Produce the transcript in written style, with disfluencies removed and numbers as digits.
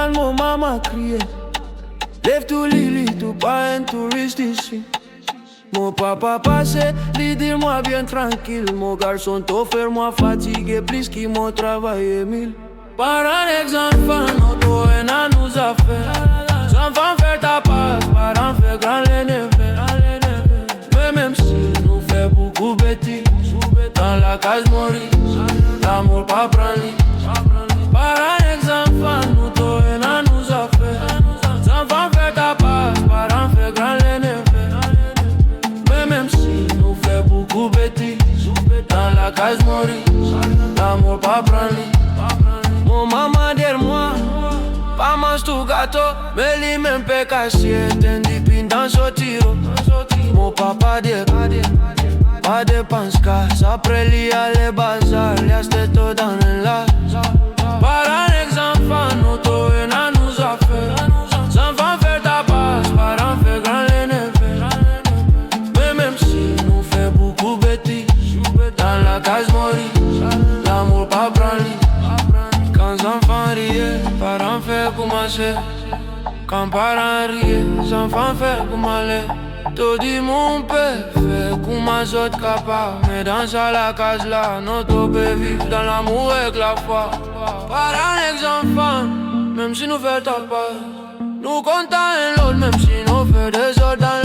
final mon maman criait: lève tout Lily, tout pas un touriste ici. Mon papa passait, lui dis-moi bien tranquille: mon garçon t'offre-moi fatigué, plus qu'il m'a travaillé mille. Par un exemple, notre haine nous a fait. Sans enfants faire ta passe, parents faire grand les neveux. Mais même si nous fait beaucoup bêtises, dans la case Maurice, l'amour pas prend lit. Par un exemple, notre haine nous a fait. Sans enfants faire ta passe, parents faire grand les neveux. Mais même si nous fait beaucoup bêtises, dans la case Maurice, l'amour pas prend lit. Mon maman derrière moi, pas mange tout gâteau, mais lui même peut cacher, t'indipine dans ce tiro. Mon papa dit pas de dépense casse, après lui a les bazar, lui a tout dans le las. Par un exemple, notre haine nous a fait. Sans enfants faire ta passe, parents faire grand les neveux. Mais même si nous fait beaucoup bêtises, dans la case Maurice, l'amour pas prend lit. Quand les enfants rient, parents fait commencer. Quand parents rient, les enfants fait comme aller. Tout dit mon père fait comme les autres capables. Mais dans ça la case là, notre peut vivre dans l'amour avec la foi. Parents les enfants, même si nous fait ta part, nous comptons un l'autre, même si nous fait des autres dans